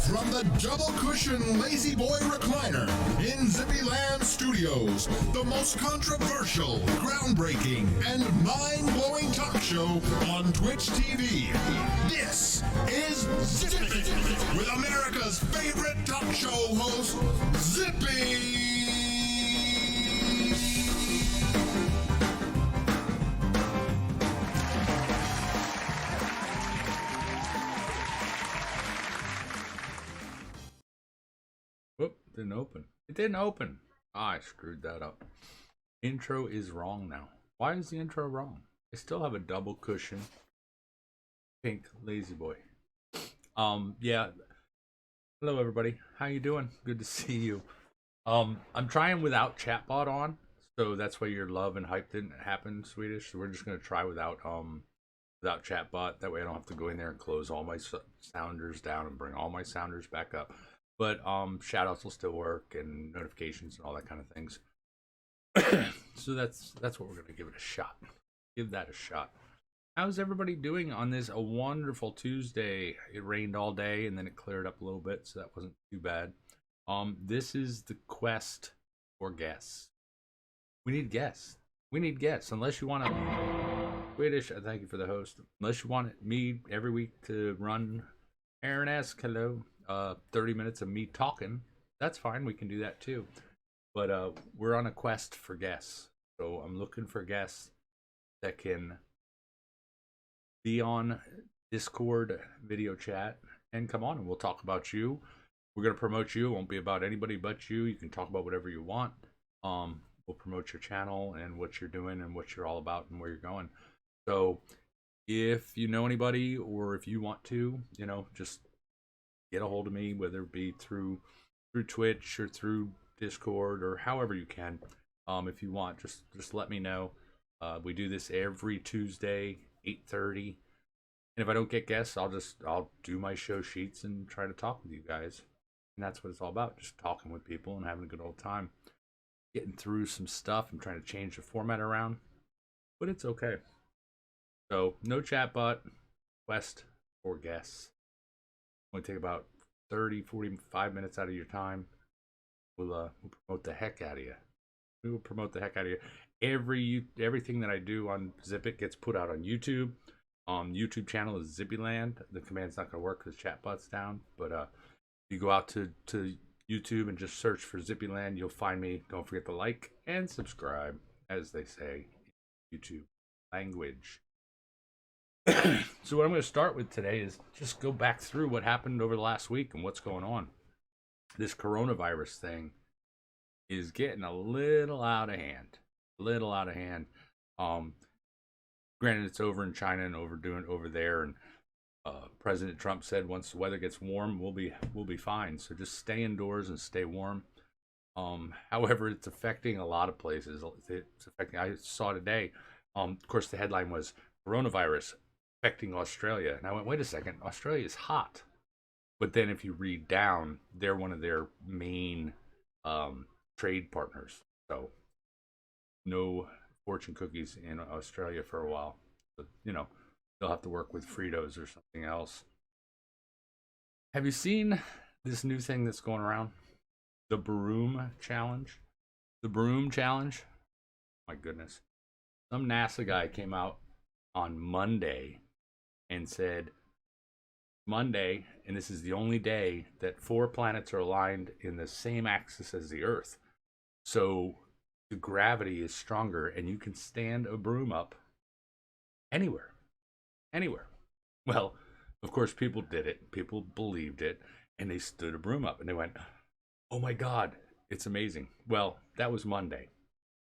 From the double cushion Lazy Boy recliner in Zippyland Studios, the most controversial, groundbreaking, and mind-blowing talk show on Twitch TV. This is Zippy, with America's favorite talk show host, Zippy. Whoop, didn't open. It didn't open. I screwed that up. Intro is wrong now. Why is the intro wrong? I still have a double cushion pink Lazy Boy. Yeah. Hello everybody. How you doing? Good to see you. I'm trying without chatbot on, so that's why your love and hype didn't happen, Swedish. So we're just gonna try without chatbot. That way I don't have to go in there and close all my sounders down and bring all my sounders back up. But shoutouts will still work and notifications and all that kind of things. So that's what we're gonna give it a shot. Give that a shot. How's everybody doing on this a wonderful Tuesday? It rained all day and then it cleared up a little bit, so that wasn't too bad. This is the quest for guests. We need guests. We need guests. Unless you want to, British. Thank you for the host. Unless you want me every week to run Aaron-esque, hello. 30 minutes of me talking, that's fine, we can do that too. But we're on a quest for guests, so I'm looking for guests that can be on Discord video chat and come on and we'll talk about you. We're going to promote you. It won't be about anybody but you. You can talk about whatever you want. We'll promote your channel and what you're doing and what you're all about and where you're going. So if you know anybody or if you want to, just get a hold of me, whether it be through Twitch or through Discord or however you can. If you want, just let me know. We do this every Tuesday, 8:30. And if I don't get guests, I'll do my show sheets and try to talk with you guys. And that's what it's all about, just talking with people and having a good old time. Getting through some stuff. I'm trying to change the format around, but it's okay. So no chatbot, quest for guests. Only take about 30-45 minutes out of your time. We'll promote the heck out of you. We will promote the heck out of you. Everything that I do on Zipit gets put out on YouTube. YouTube channel is Zippyland. The command's not going to work because chatbot's down. But you go out to YouTube and just search for Zippyland. You'll find me. Don't forget to like and subscribe, as they say in YouTube language. So what I'm going to start with today is just go back through what happened over the last week and what's going on. This coronavirus thing is getting a little out of hand. Granted, it's over in China and overdoing it over there. And President Trump said once the weather gets warm, we'll be fine. So just stay indoors and stay warm. However, it's affecting a lot of places. It's affecting. I saw today. Of course, the headline was coronavirus affecting Australia. And I went, wait a second, Australia is hot. But then if you read down, they're one of their main trade partners. So no fortune cookies in Australia for a while. But, they'll have to work with Fritos or something else. Have you seen this new thing that's going around? The Broom Challenge? The Broom Challenge? My goodness. Some NASA guy came out on Monday and said Monday, and this is the only day that 4 planets are aligned in the same axis as the Earth. So the gravity is stronger and you can stand a broom up anywhere. Well, of course, people did it. People believed it, and they stood a broom up and they went, oh my God, it's amazing. Well, that was Monday.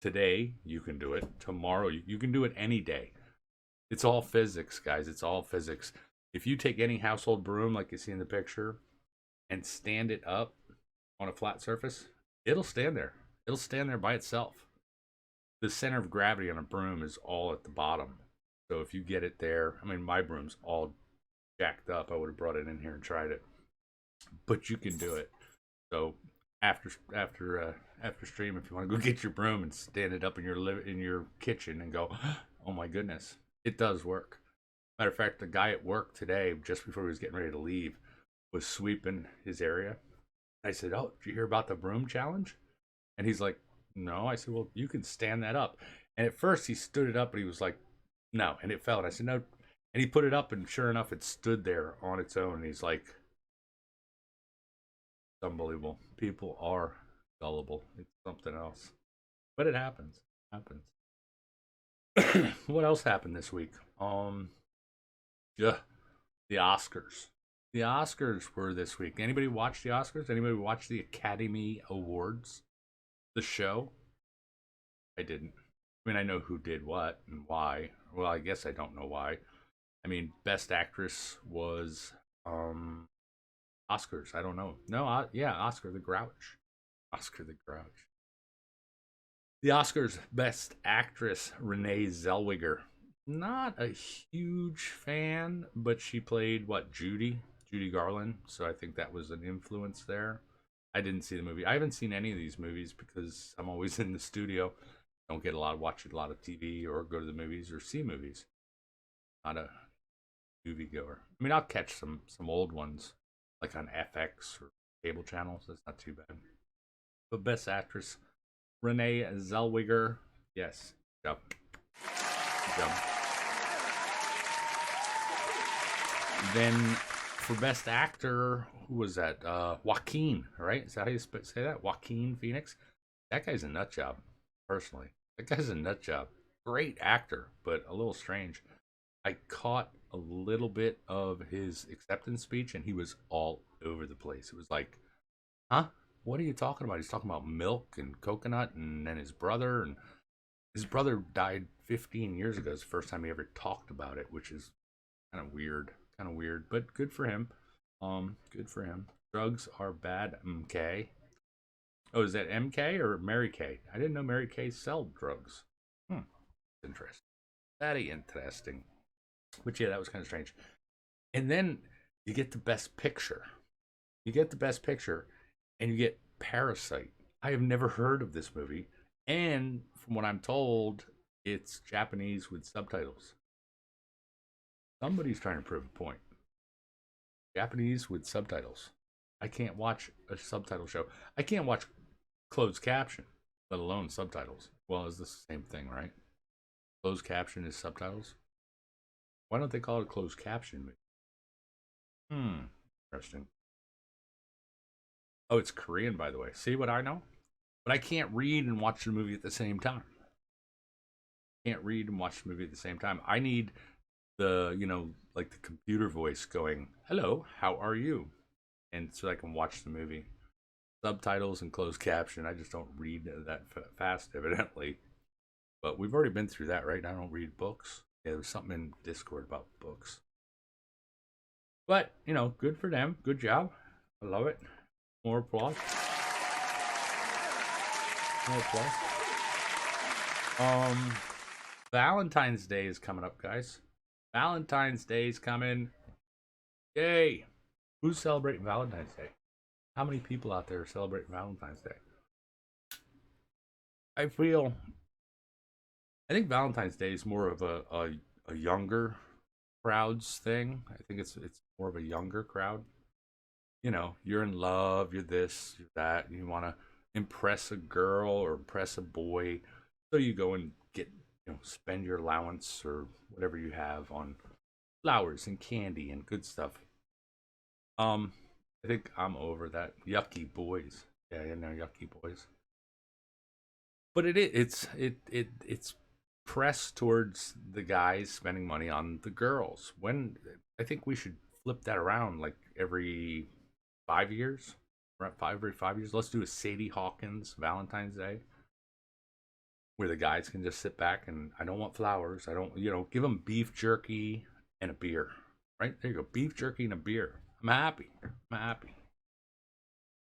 Today, you can do it. Tomorrow, you can do it any day. It's all physics, guys. It's all physics. If you take any household broom like you see in the picture and stand it up on a flat surface, it'll stand there. It'll stand there by itself. The center of gravity on a broom is all at the bottom. So if you get it there, my broom's all jacked up. I would have brought it in here and tried it. But you can do it. So after stream, if you want to go get your broom and stand it up in your kitchen and go, oh my goodness, it does work. Matter of fact, the guy at work today, just before he was getting ready to leave, was sweeping his area. I said, "Oh, did you hear about the broom challenge?" And he's like, "No." I said, "Well, you can stand that up." And at first he stood it up, but he was like, "No," and it fell. And I said, "No." And he put it up, and sure enough, it stood there on its own. And he's like, "It's unbelievable. People are gullible. It's something else." But it happens. It happens. What else happened this week? Yeah, the Oscars. The Oscars were this week. Anybody watch the Oscars? Anybody watch the Academy Awards? The show? I didn't. I mean, I know who did what and why. Well, I guess I don't know why. I mean, Best Actress was Oscars. I don't know. No, yeah, Oscar the Grouch. Oscar the Grouch. The Oscars Best Actress Renee Zellweger. Not a huge fan, but she played what, Judy Garland. So I think that was an influence there. I didn't see the movie. I haven't seen any of these movies because I'm always in the studio. Don't get a lot of watching a lot of TV or go to the movies or see movies. Not a movie goer. I mean, I'll catch some old ones like on FX or cable channels. That's not too bad. But Best Actress Renee Zellweger. Yes. Yep. Yep. Then for Best Actor, who was that? Joaquin, right? Is that how you say that? Joaquin Phoenix? That guy's a nut job, personally. That guy's a nut job. Great actor, but a little strange. I caught a little bit of his acceptance speech, and he was all over the place. It was like, huh? What are you talking about? He's talking about milk and coconut, and then his brother, and his brother died 15 years ago. It's the first time he ever talked about it, which is kind of weird, but good for him. Good for him. Drugs are bad, MK. Oh, is that MK or Mary Kay? I didn't know Mary Kay sold drugs. Interesting. Very interesting. But yeah, that was kind of strange. And then you get the best picture. You get the best picture, and you get Parasite. I have never heard of this movie, and from what I'm told, it's Japanese with subtitles. Somebody's trying to prove a point. Japanese with subtitles. I can't watch a subtitle show. I can't watch closed caption, let alone subtitles. Well, is this the same thing, right? Closed caption is subtitles. Why don't they call it closed caption? Interesting. Oh, it's Korean, by the way. See what I know? But I can't read and watch the movie at the same time. Can't read and watch the movie at the same time. I need the, like the computer voice going, "Hello, how are you?" And so I can watch the movie. Subtitles and closed caption. I just don't read that fast, evidently. But we've already been through that, right? I don't read books. Yeah, there was something in Discord about books. But, good for them. Good job. I love it. More applause. More applause. Valentine's Day is coming up, guys. Valentine's Day is coming. Yay! Who's celebrating Valentine's Day? How many people out there are celebrating Valentine's Day? I think Valentine's Day is more of a younger crowd's thing. I think it's more of a younger crowd. You're in love, you're this, you're that, you want to impress a girl or impress a boy, so you go and get, spend your allowance or whatever you have on flowers and candy and good stuff. I think I'm over that. Yucky boys. Yeah, yucky boys. But it's pressed towards the guys spending money on the girls. When I think we should flip that around, like every 5 years. Right, every 5 years. Let's do a Sadie Hawkins Valentine's Day, where the guys can just sit back and I don't want flowers. I don't, give them beef jerky and a beer. Right there you go, beef jerky and a beer. I'm happy.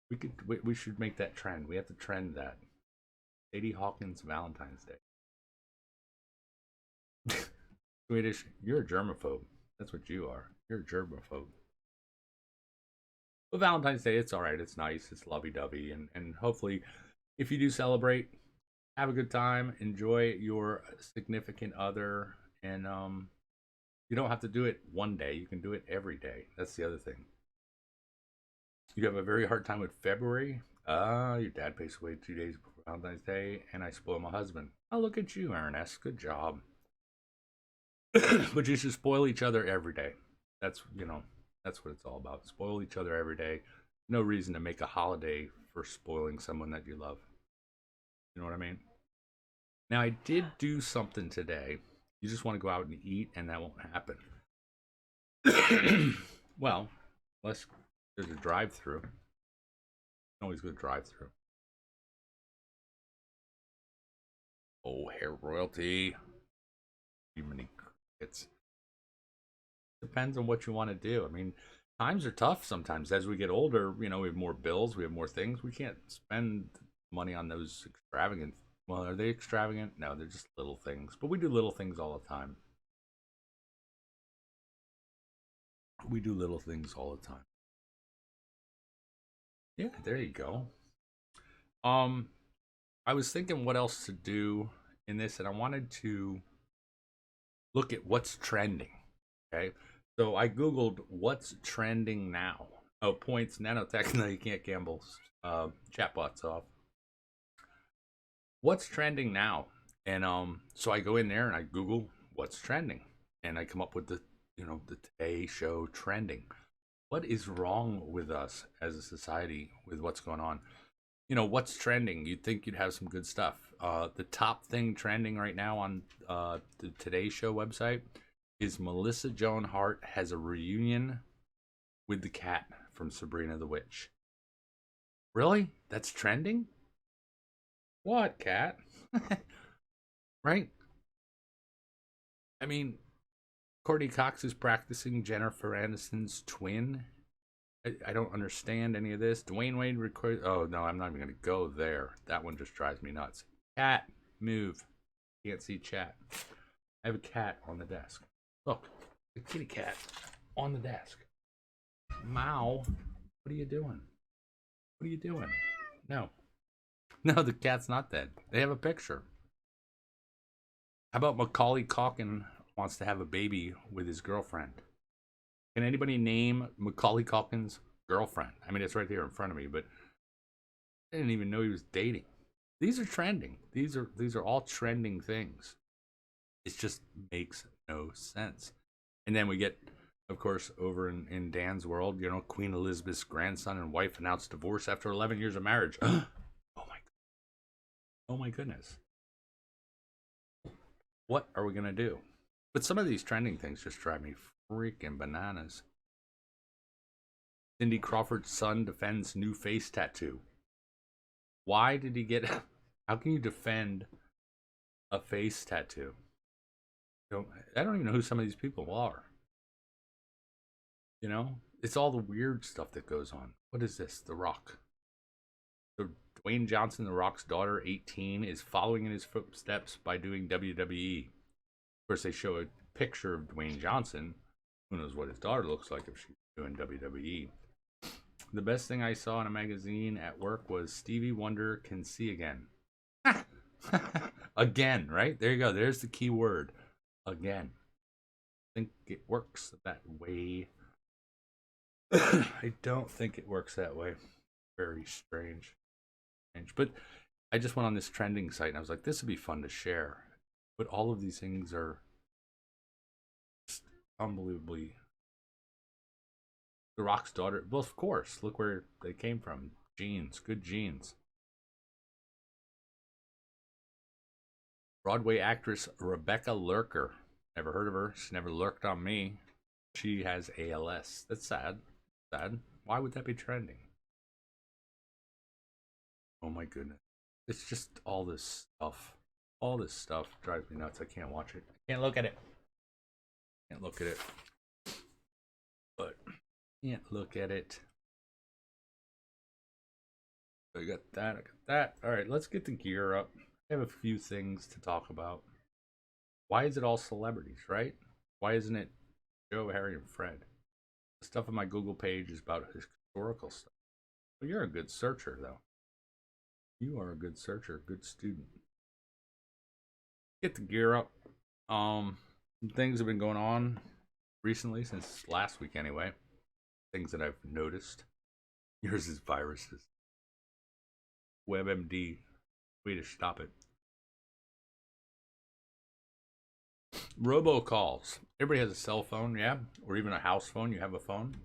We should make that trend. We have to trend that. Sadie Hawkins Valentine's Day. Swedish, you're a germaphobe. That's what you are. You're a germaphobe. But Valentine's Day, it's all right. It's nice. It's lovey-dovey, and hopefully, if you do celebrate, have a good time. Enjoy your significant other, and you don't have to do it one day. You can do it every day. That's the other thing. You have a very hard time with February? Your dad passed away 2 days before Valentine's Day, and I spoiled my husband. Oh, look at you, Ernest. Good job. But you should spoil each other every day. That's what it's all about. Spoil each other every day. No reason to make a holiday for spoiling someone that you love. You know what I mean? Now, I did do something today. You just want to go out and eat, and that won't happen. Well, unless there's a drive-through. Always go drive-through. Oh, hair royalty. Too many crickets. Depends on what you want to do. I mean, times are tough sometimes. As we get older, we have more bills, we have more things. We can't spend money on those extravagant. Well, are they extravagant? No, they're just little things. But we do little things all the time. We do little things all the time. Yeah, there you go. I was thinking what else to do in this, and I wanted to look at what's trending. Okay. So I Googled what's trending now. Oh, points, nanotech. No, you can't gamble. Chatbots off. What's trending now? And so I go in there and I Google what's trending, and I come up with the Today Show trending. What is wrong with us as a society with what's going on? What's trending? You'd think you'd have some good stuff. The top thing trending right now on the Today Show website is Melissa Joan Hart has a reunion with the cat from Sabrina the Witch. Really? That's trending? What cat? Right? I mean, Courtney Cox is practicing Jennifer Aniston's twin. I don't understand any of this. Dwayne Wade record. Oh no, I'm not even gonna go there. That one just drives me nuts. Cat, move. Can't see chat. I have a cat on the desk. Look, the kitty cat on the desk. Mao, what are you doing? What are you doing? No. No, the cat's not dead. They have a picture. How about Macaulay Culkin wants to have a baby with his girlfriend? Can anybody name Macaulay Culkin's girlfriend? I mean, it's right here in front of me, but I didn't even know he was dating. These are trending. These are all trending things. It just makes no sense. And then we get, of course, over in Dan's world, Queen Elizabeth's grandson and wife announced divorce after 11 years of marriage. Oh my goodness. What are we going to do? But some of these trending things just drive me freaking bananas. Cindy Crawford's son defends new face tattoo. Why did he get... How can you defend a face tattoo? I don't even know who some of these people are. It's all the weird stuff that goes on. What is this? The Rock. So Dwayne Johnson, The Rock's daughter, 18, is following in his footsteps by doing WWE. Of course, they show a picture of Dwayne Johnson. Who knows what his daughter looks like if she's doing WWE. The best thing I saw in a magazine at work was Stevie Wonder can see again. Again, right? There you go. There's the key word. Again. I think it works that way. I don't think it works that way. Very strange. But I just went on this trending site and I was like, this would be fun to share. But all of these things are just unbelievably... The Rock's daughter, well, of course, look where they came from. Genes, good genes. Broadway actress Rebecca Lurker. Never heard of her. She never lurked on me. She has ALS. That's sad. Sad. Why would that be trending? Oh my goodness. It's just all this stuff. All this stuff drives me nuts. I can't watch it. I can't look at it. Can't look at it. But can't look at it. I got that. I got that. All right, let's get the gear up. I have a few things to talk about. Why is it all celebrities, right? Why isn't it Joe, Harry, and Fred? The stuff on my Google page is about historical stuff. Well, you're a good searcher, though. You are a good searcher, good student. Get the gear up. Things have been going on recently, since last week anyway. Things that I've noticed. Yours is viruses. WebMD, way to stop it. Robocalls. Everybody has a cell phone, yeah? Or even a house phone. You have a phone?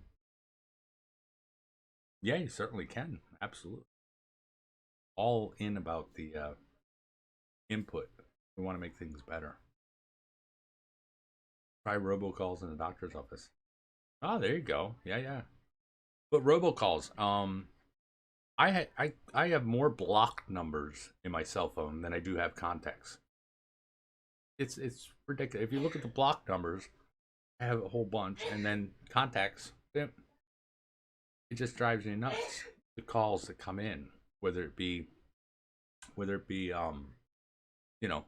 Yeah, you certainly can. Absolutely. All in about the input. We want to make things better. Try robocalls in a doctor's office. Oh, there you go. Yeah, yeah. But robocalls, I have more blocked numbers in my cell phone than I do have contacts. It's ridiculous. If you look at the blocked numbers, I have a whole bunch, and then contacts. It just drives me nuts. The calls that come in, whether it be you know,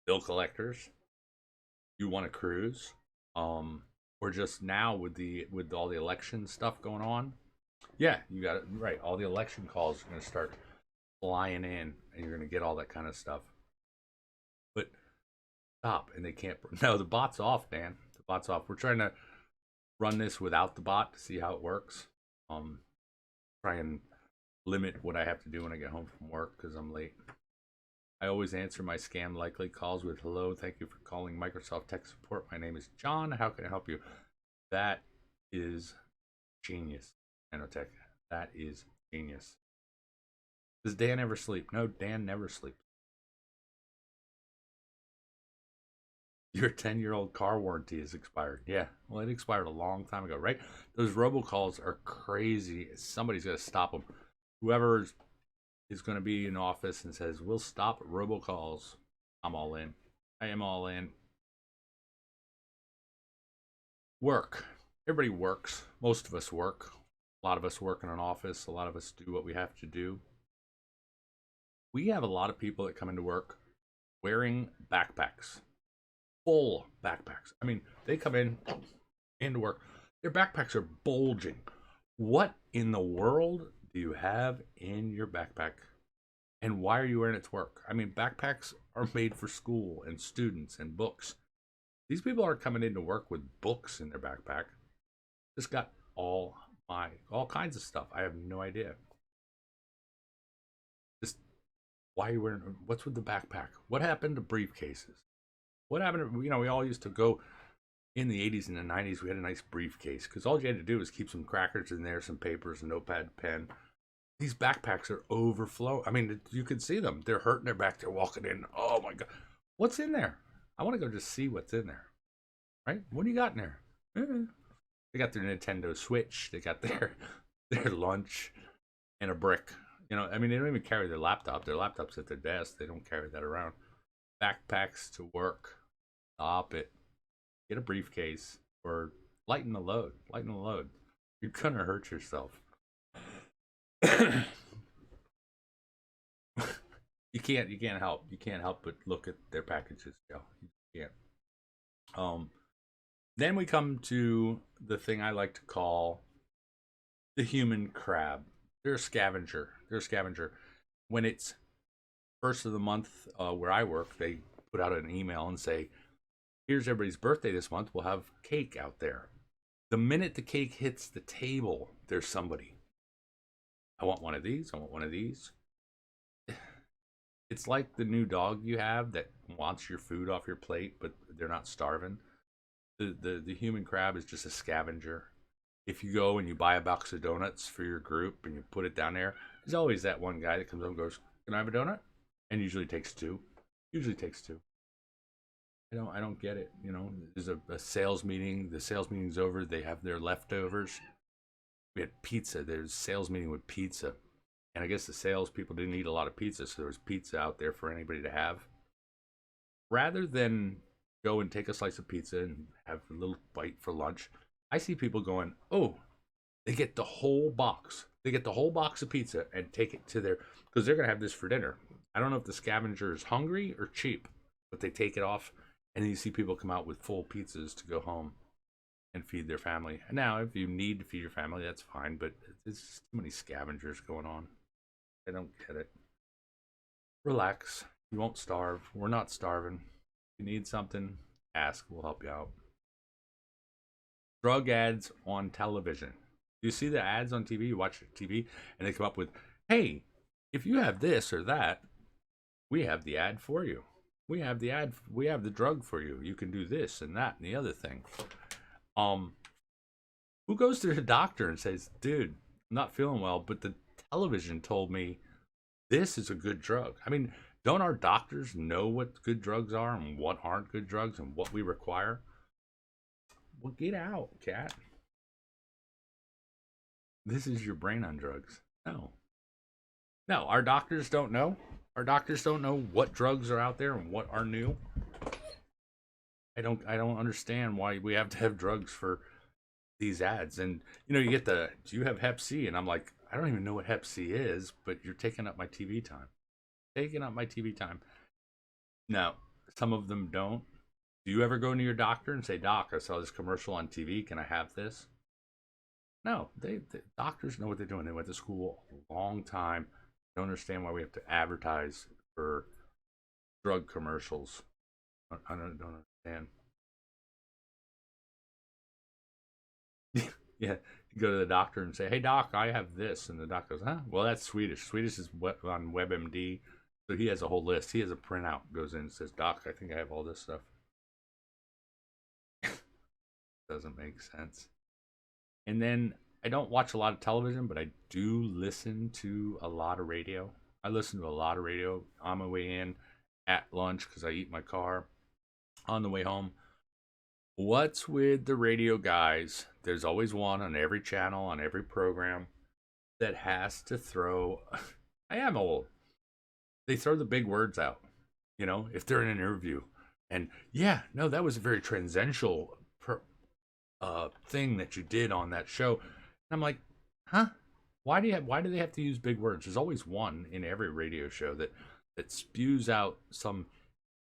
bill collectors, you want to cruise, or just now with all the election stuff going on. Yeah, you got it right. All the election calls are going to start flying in, and you're going to get all that kind of stuff. But stop, and they can't. No, the bot's off, Dan. The bot's off. We're trying to run this without the bot to see how it works. Try and limit what I have to do when I get home from work because I'm late. I always answer my scam likely calls with hello. Thank you for calling Microsoft Tech Support. My name is John. How can I help you? That is genius, Nanotech. That is genius. Does Dan ever sleep? No, Dan never sleeps. Your 10-year-old car warranty is expired. Yeah, well, it expired a long time ago, right? Those robocalls are crazy. Somebody's got to stop them. Whoever is going to be in office and says, we'll stop robocalls, I'm all in. I am all in. Work. Everybody works. Most of us work. A lot of us work in an office. A lot of us do what we have to do. We have a lot of people that come into work wearing backpacks. Full backpacks. I mean, they come into work. Their backpacks are bulging. What in the world do you have in your backpack? And why are you wearing it to work? I mean, backpacks are made for school and students and books. These people aren't coming into work with books in their backpack. Just got all kinds of stuff. I have no idea. Just why are you wearing? What's with the backpack? What happened to briefcases? What happened to, we all used to go in the 80s and the 90s. We had a nice briefcase because all you had to do was keep some crackers in there, some papers, a notepad, pen. These backpacks are overflow. I mean, you can see them. They're hurting their back. They're walking in. Oh my God. What's in there? I want to go just see what's in there. Right? What do you got in there? They got their Nintendo Switch. They got their lunch and a brick. I mean, they don't even carry their laptop. Their laptop's at their desk. They don't carry that around. Backpacks to work. Stop it. Get a briefcase or lighten the load. Lighten the load. You're going to hurt yourself. You can't help. You can't help but look at their packages. Yeah, you can't. Then we come to the thing I like to call the human crab. They're a scavenger. When it's first of the month where I work, they put out an email and say, here's everybody's birthday this month. We'll have cake out there. The minute the cake hits the table, there's somebody. I want one of these. I want one of these. It's like the new dog you have that wants your food off your plate, but they're not starving. The human crab is just a scavenger. If you go and you buy a box of donuts for your group and you put it down there, there's always that one guy that comes up and goes, can I have a donut? And usually takes two. I don't get it. There's a sales meeting. The sales meeting's over. They have their leftovers. We had pizza. There's a sales meeting with pizza. And I guess the sales people didn't eat a lot of pizza, so there was pizza out there for anybody to have. Rather than go and take a slice of pizza and have a little bite for lunch, I see people going, oh, they get the whole box. They get the whole box of pizza and take it to because they're going to have this for dinner. I don't know if the scavenger is hungry or cheap, but they take it off, and then you see people come out with full pizzas to go home and feed their family. And now, if you need to feed your family, that's fine, but there's too many scavengers going on. I don't get it. Relax. You won't starve. We're not starving. If you need something, ask. We'll help you out. Drug ads on television. You see the ads on TV, you watch TV, and they come up with, hey, if you have this or that, we have the ad for you. We have the drug for you. You can do this and that and the other thing. Who goes to the doctor and says, dude, I'm not feeling well, but the television told me this is a good drug? I mean, don't our doctors know what good drugs are and what aren't good drugs and what we require? Well, get out, cat. This is your brain on drugs. No. No, our doctors don't know. Our doctors don't know what drugs are out there and what are new. I don't understand why we have to have drugs for these ads. And you get do you have Hep C? And I'm like, I don't even know what Hep C is, but you're taking up my TV time. Taking up my TV time. Now, some of them don't. Do you ever go to your doctor and say, Doc, I saw this commercial on TV. Can I have this? No, the doctors know what they're doing. They went to school a long time. I don't understand why we have to advertise for drug commercials. I don't understand. Yeah, you go to the doctor and say, hey, Doc, I have this. And the doctor goes, huh? Well, that's Swedish. Swedish is on WebMD. So he has a whole list. He has a printout. Goes in and says, Doc, I think I have all this stuff. Doesn't make sense. And then I don't watch a lot of television, but I do listen to a lot of radio. I listen to a lot of radio on my way in, at lunch, because I eat in my car, on the way home. What's with the radio guys? There's always one on every channel, on every program, that has to throw... I am old. They throw the big words out, if they're in an interview. And yeah, no, that was a very transcendental thing that you did on that show. And I'm like, huh? Why do they have to use big words? There's always one in every radio show that spews out some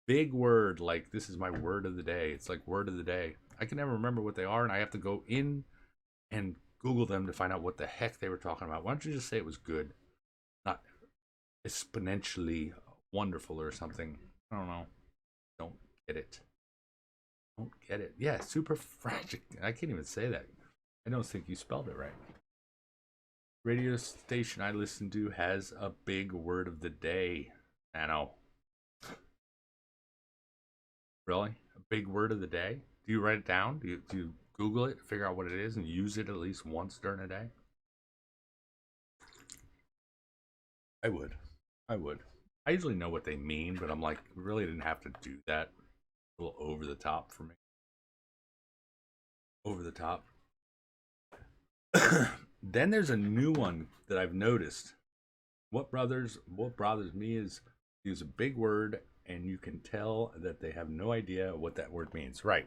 big word, like, this is my word of the day. It's like word of the day. I can never remember what they are, and I have to go in and Google them to find out what the heck they were talking about. Why don't you just say it was good, not exponentially wonderful or something? I don't know. Don't get it. Don't get it. Yeah, super fragile. I can't even say that. I don't think you spelled it right. Radio station I listen to has a big word of the day. I know. Really? A big word of the day? Do you write it down? Do you Google it, figure out what it is, and use it at least once during a day? I would. I usually know what they mean, but I'm like, really didn't have to do that. A little over the top for me. Over the top. Then there's a new one that I've noticed. What bothers me is use a big word and you can tell that they have no idea what that word means. Right.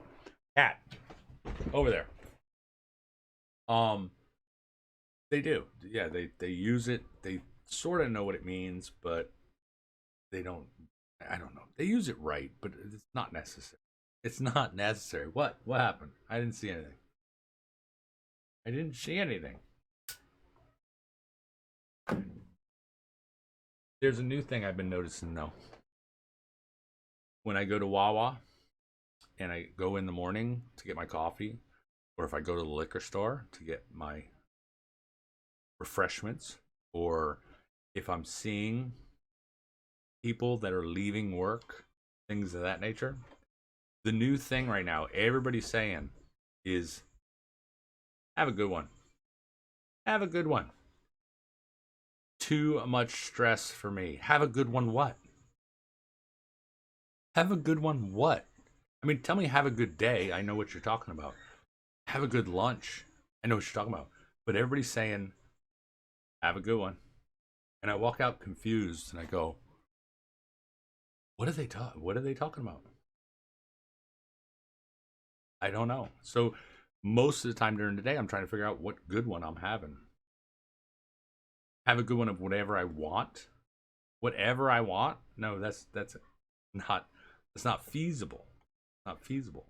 Cat. Over there. They do. Yeah, they use it. They sort of know what it means, but they don't. I don't know. They use it right, but it's not necessary. It's not necessary. What happened? I didn't see anything. I didn't see anything. There's a new thing I've been noticing though. When I go to Wawa and I go in the morning to get my coffee, or if I go to the liquor store to get my refreshments, or if I'm seeing people that are leaving work, things of that nature, the new thing right now, everybody's saying is, have a good one. Have a good one. Too much stress for me. Have a good one what? Have a good one what? I mean, tell me have a good day. I know what you're talking about. Have a good lunch. I know what you're talking about. But everybody's saying, have a good one. And I walk out confused and I go, what are they talking about? I don't know. So most of the time during the day, I'm trying to figure out what good one I'm having. Have a good one of whatever I want. Whatever I want? No, that's not feasible. Not feasible.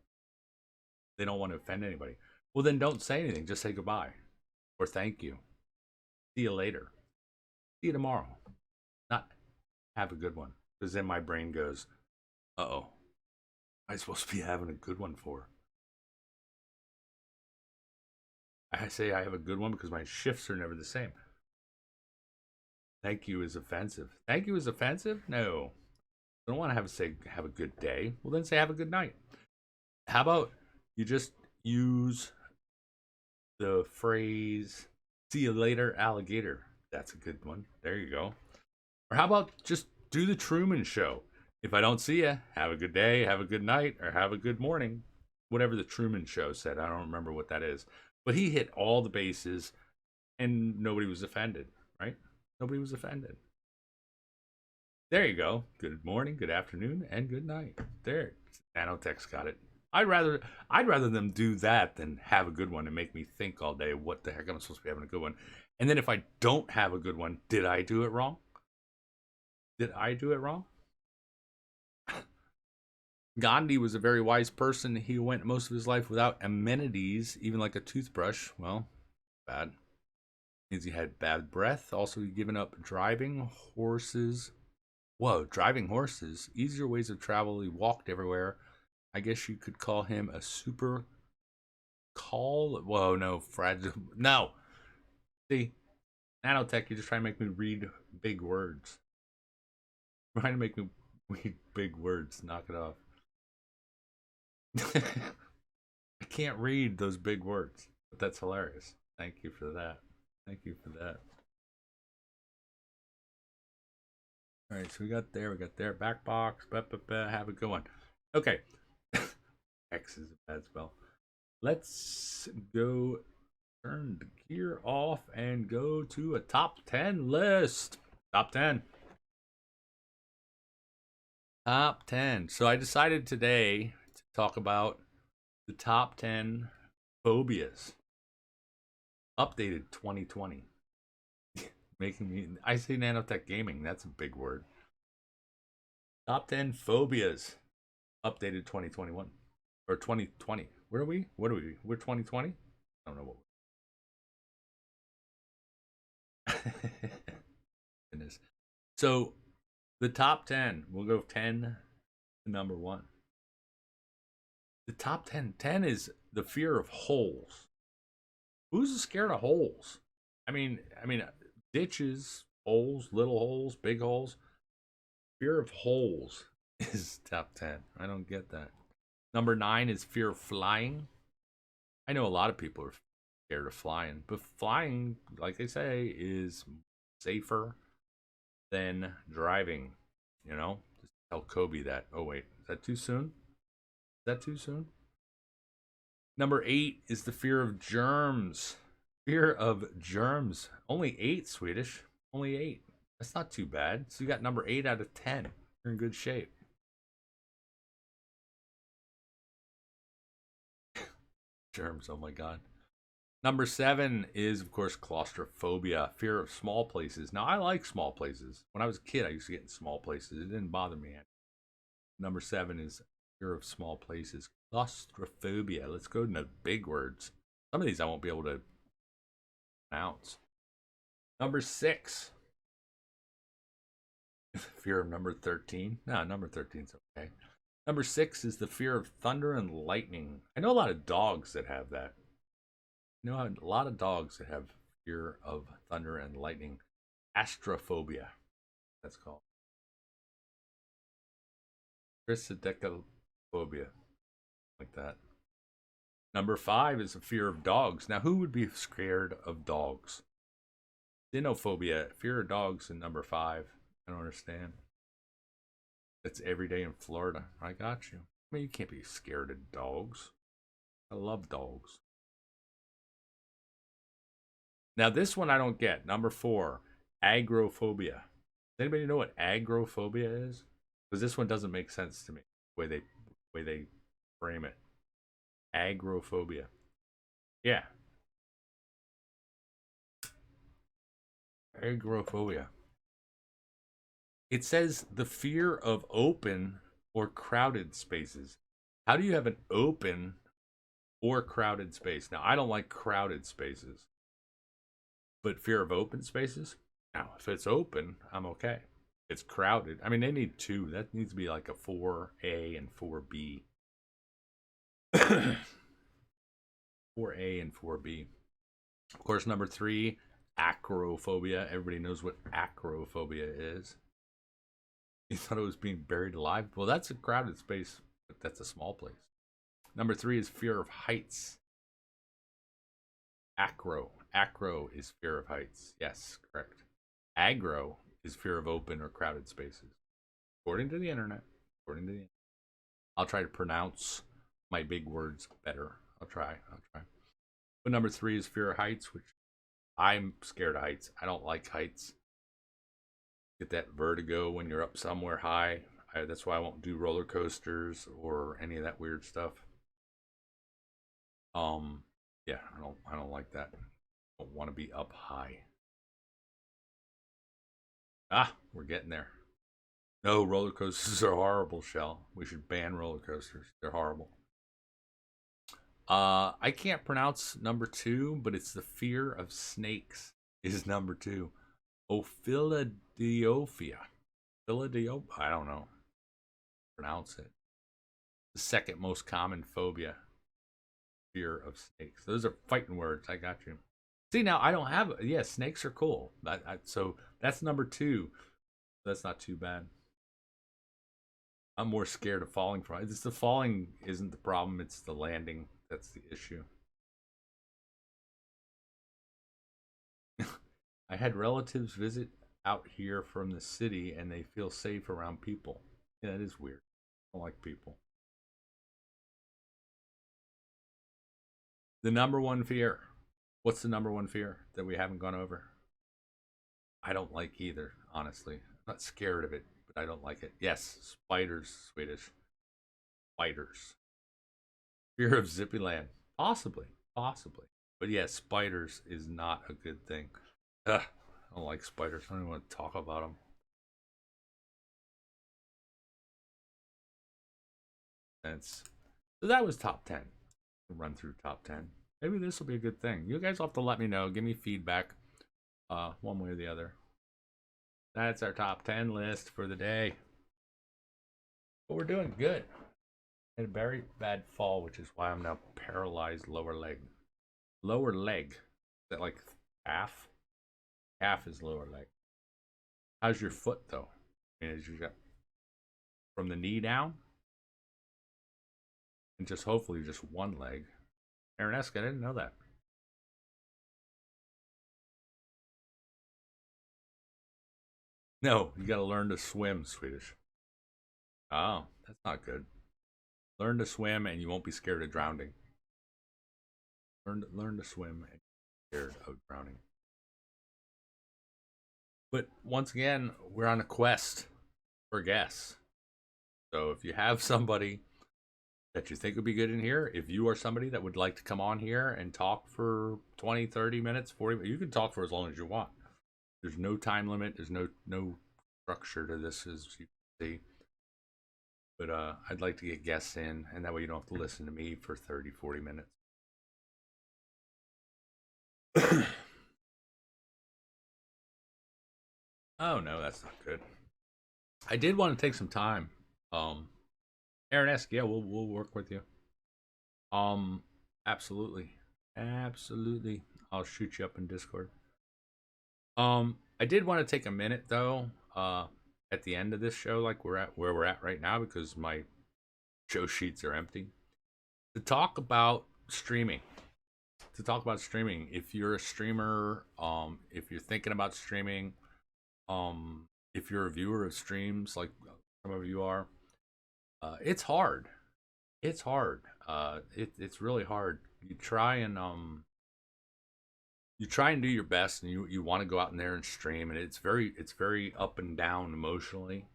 They don't want to offend anybody. Well, then don't say anything. Just say goodbye or thank you. See you later. See you tomorrow. Not have a good one. Because then my brain goes, uh-oh. What am I supposed to be having a good one for? I say I have a good one because my shifts are never the same. Thank you is offensive. Thank you is offensive? No. I don't want to have a good day. Well, then say have a good night. How about you just use the phrase "see you later, alligator"? That's a good one. There you go. Or how about just do the Truman Show? If I don't see you, have a good day, have a good night, or have a good morning. Whatever the Truman Show said. I don't remember what that is. But he hit all the bases and nobody was offended, right? Nobody was offended. There you go. Good morning, good afternoon, and good night. There. Nanotech's got it. I'd rather them do that than have a good one and make me think all day what the heck I'm supposed to be having a good one. And then if I don't have a good one, did I do it wrong? Did I do it wrong? Gandhi was a very wise person. He went most of his life without amenities, even like a toothbrush. Well, bad. Means he had bad breath. Also, he given up driving horses. Whoa, driving horses. Easier ways of travel. He walked everywhere. I guess you could call him a super call. Whoa, no, fragile. No. See, Nanotech, you're just trying to make me read big words. You're trying to make me read big words. Knock it off. I can't read those big words, but that's hilarious. Thank you for that. Thank you for that. All right, so we got there. Back box. Have a good one. Okay. X is a bad spell. Let's go turn the gear off and go to a top 10 list. Top 10. Top 10. So I decided today to talk about the top 10 phobias. Updated 2020. Making me, I say Nanotech Gaming, that's a big word. Top 10 phobias. Updated 2021. Or 2020. Where are we? What are we? We're 2020? I don't know what. Goodness. So, the top 10. We'll go 10 to number 1. The top 10. 10 is the fear of holes. Who's scared of holes? I mean, ditches, holes, little holes, big holes. Fear of holes is top 10. I don't get that. Number 9 is fear of flying. I know a lot of people are scared of flying, but flying, like they say, is safer than driving. You know, just tell Kobe that. Oh wait, is that too soon? Is that too soon? Number 8 is the fear of germs. Fear of germs. Only 8, Swedish. Only 8. That's not too bad. So you got number 8 out of 10. You're in good shape. Germs, oh my god. Number 7 is, of course, claustrophobia. Fear of small places. Now, I like small places. When I was a kid, I used to get in small places. It didn't bother me. Number 7 is fear of small places. Claustrophobia. Let's go into big words. Some of these I won't be able to pronounce. Number 6. Fear of number 13. No, number 13's okay. Number 6 is the fear of thunder and lightning. I know a lot of dogs that have that. I know a lot of dogs that have fear of thunder and lightning. Astrophobia. That's called. Triskaidekaphobia. Like that. Number 5 is a fear of dogs. Now, who would be scared of dogs? Xenophobia. Fear of dogs in number 5. I don't understand. That's every day in Florida. I got you. I mean, you can't be scared of dogs. I love dogs. Now, this one I don't get. Number 4, agoraphobia. Does anybody know what agoraphobia is? Because this one doesn't make sense to me. The way they frame it. Agoraphobia. Yeah. Agoraphobia. It says the fear of open or crowded spaces. How do you have an open or crowded space? Now, I don't like crowded spaces. But fear of open spaces? Now, if it's open, I'm okay. It's crowded. I mean, they need 2. That needs to be like a 4A and 4B. 4A and 4B. Of course, number 3, acrophobia. Everybody knows what acrophobia is. You thought it was being buried alive? Well, that's a crowded space, but that's a small place. Number 3 is fear of heights. Acro. Acro is fear of heights. Yes, correct. Aggro is fear of open or crowded spaces. According to the internet. I'll try to pronounce my big words better. I'll try. But number 3 is fear of heights, which I'm scared of heights. I don't like heights. Get that vertigo when you're up somewhere high. That's why I won't do roller coasters or any of that weird stuff. Yeah, I don't like that. I don't want to be up high. We're getting there. No, roller coasters are horrible, Shell. We should ban roller coasters. They're horrible. I can't pronounce number 2, but it's the fear of snakes is number 2. Philadelphia. I don't know. Pronounce it. The second most common phobia. Fear of snakes. Those are fighting words. I got you. See, now I don't have. Yeah, snakes are cool. So that's number 2. That's not too bad. I'm more scared of falling from. It's the falling isn't the problem. It's the landing that's the issue. I had relatives visit out here from the city, and they feel safe around people. Yeah, that is weird. I don't like people. The number 1 fear. What's the number 1 fear that we haven't gone over? I don't like either, honestly. I'm not scared of it, but I don't like it. Yes, spiders, Swedish. Spiders. Fear of Zippyland. Possibly. But yeah, spiders is not a good thing. Ugh, I don't like spiders. I don't even want to talk about them. So that was top 10. Run through top 10. Maybe this will be a good thing. You guys will have to let me know. Give me feedback one way or the other. That's our top 10 list for the day. But we're doing good. I had a very bad fall, which is why I'm now paralyzed lower leg. Lower leg. Is that like half? Half is lower leg. How's your foot though? I mean, as you got from the knee down? And just hopefully just one leg. Aaronesque, I didn't know that. No, you gotta learn to swim, Swedish. Oh, that's not good. Learn to swim and you won't be scared of drowning. Learn to swim and be scared of drowning. But once again, we're on a quest for guests. So if you have somebody that you think would be good in here, if you are somebody that would like to come on here and talk for 20, 30 minutes, 40, you can talk for as long as you want. There's no time limit. There's no structure to this, as you can see. But I'd like to get guests in, and that way you don't have to listen to me for 30, 40 minutes. Oh, no, that's not good. I did want to take some time. Aaronesque, yeah, we'll work with you. Absolutely. I'll shoot you up in Discord. I did want to take a minute though, at the end of this show, like where we're at right now, because my show sheets are empty, to talk about streaming. If you're a streamer, if you're thinking about streaming, if you're a viewer of streams like some of you are, it's hard. It's really hard. You try and do your best, and you want to go out in there and stream, and it's very up and down emotionally.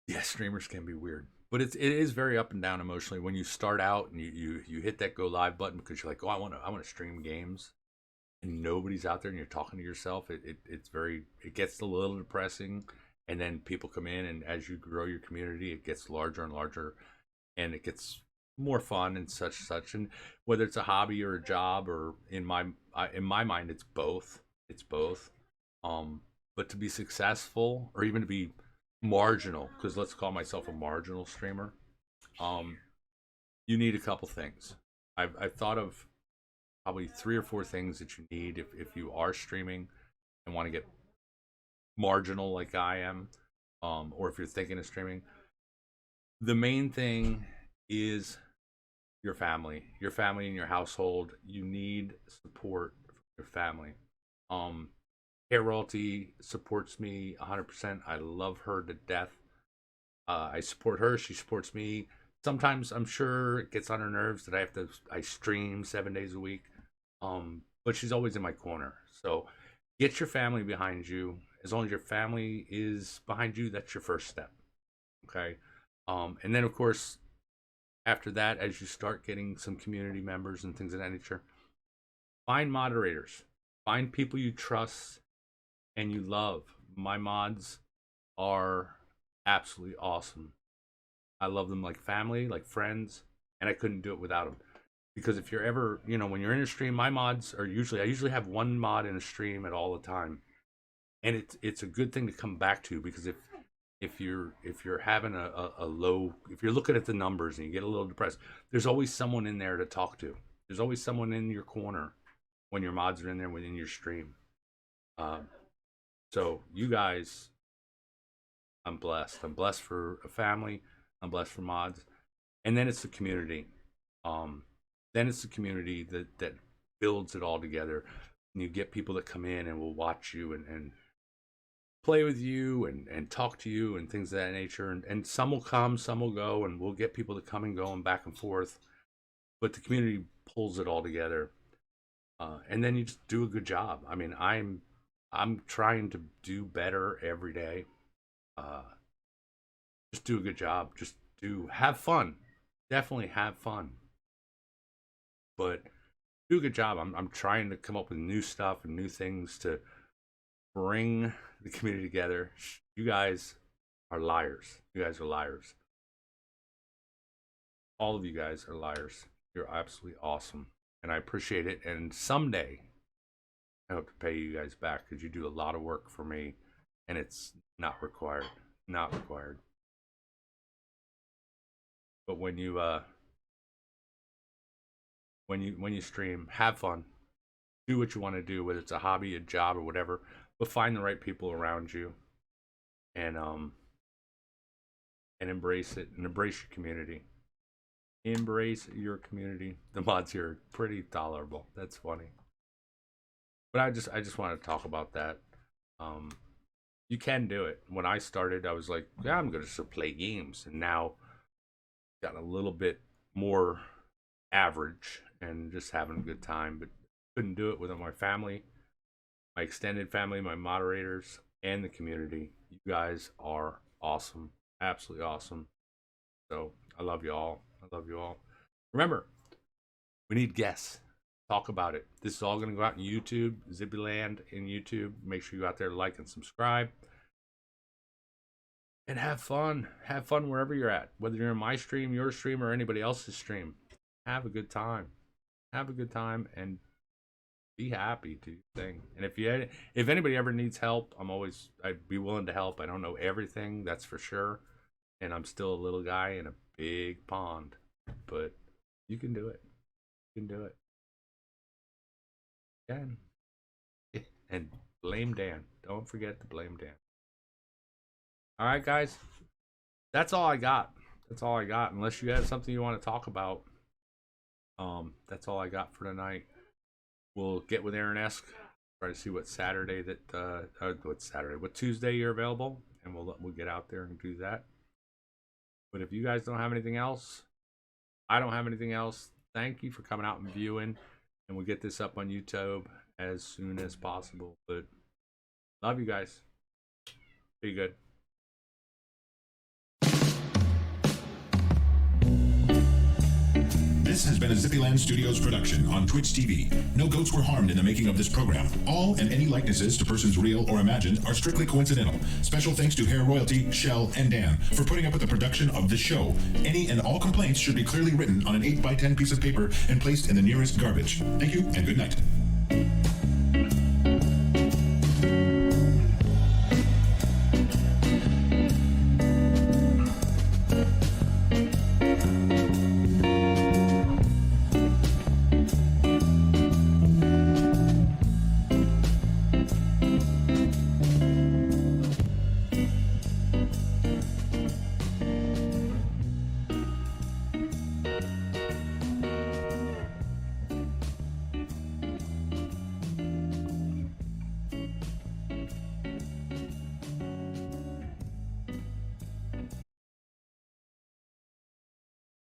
Yeah, streamers can be weird, but it is very up and down emotionally when you start out and you hit that go live button because you're like, oh, I want to stream games, and nobody's out there, and you're talking to yourself. It gets a little depressing, and then people come in, and as you grow your community, it gets larger and larger, and it gets more fun and such. And whether it's a hobby or a job, or in my mind, it's both. But to be successful, or even to be marginal, because let's call myself a marginal streamer, you need a couple things. I've thought of probably 3 or 4 things that you need if you are streaming and want to get marginal like I am, or if you're thinking of streaming. The main thing is your family and your household. You need support from your family. Hair Royalty supports me 100%. I love her to death. I support her. She supports me. Sometimes I'm sure it gets on her nerves that I stream 7 days a week. But she's always in my corner. So get your family behind you. As long as your family is behind you, that's your first step. Okay. And then of course, after that, as you start getting some community members and things of that nature, find moderators, find people you trust and you love. My mods are absolutely awesome. I love them like family, like friends, and I couldn't do it without them. Because if you're ever, when you're in a stream, my mods are I usually have one mod in a stream at all the time. And it's a good thing to come back to, because if you're having a low, if you're looking at the numbers and you get a little depressed, there's always someone in there to talk to. There's always someone in your corner when your mods are in there within your stream. So you guys, I'm blessed. I'm blessed for a family. I'm blessed for mods. And then it's the community. Then it's the community that builds it all together. And you get people that come in and will watch you and play with you and talk to you and things of that nature. And some will come, some will go, and we'll get people to come and go and back and forth. But the community pulls it all together. And then you just do a good job. I mean, I'm trying to do better every day. Just do a good job. Just have fun. Definitely have fun. But do a good job. I'm trying to come up with new stuff and new things to bring the community together. You guys are liars. You guys are liars. All of you guys are liars. You're absolutely awesome. And I appreciate it. And someday, I hope to pay you guys back, because you do a lot of work for me. And it's not required. Not required. But when you stream, have fun. Do what you want to do, whether it's a hobby, a job, or whatever. But find the right people around you, and embrace it, and embrace your community. Embrace your community. The mods here are pretty tolerable. That's funny. But I just want to talk about that. You can do it. When I started, I was like, yeah, I'm gonna just play games, and now got a little bit more average and just having a good time. But couldn't do it without my family, my extended family, my moderators, and the community. You guys are awesome. Absolutely awesome. So I love you all. I love you all. Remember, we need guests. Talk about it. This is all going to go out on YouTube, Zippyland in YouTube. Make sure you go out there, like and subscribe. And have fun. Have fun wherever you're at. Whether you're in my stream, your stream, or anybody else's stream. Have a good time. Have a good time and be happy to your thing. And if anybody ever needs help, I'd be willing to help. I don't know everything, that's for sure. And I'm still a little guy in a big pond. But you can do it. You can do it. Dan. And blame Dan. Don't forget to blame Dan. All right, guys. That's all I got. That's all I got. Unless you have something you want to talk about. That's all I got for tonight. We'll get with Aaron Esk. Try to see what what Tuesday you're available, and we'll get out there and do that. But if you guys don't have anything else, I don't have anything else. Thank you for coming out and viewing, and we'll get this up on YouTube as soon as possible. But love you guys. Be good. This has been a Zippyland Studios production on Twitch TV. No goats were harmed in the making of this program. All and any likenesses to persons real or imagined are strictly coincidental. Special thanks to Hair Royalty, Shell, and Dan for putting up with the production of this show. Any and all complaints should be clearly written on an 8x10 piece of paper and placed in the nearest garbage. Thank you and good night.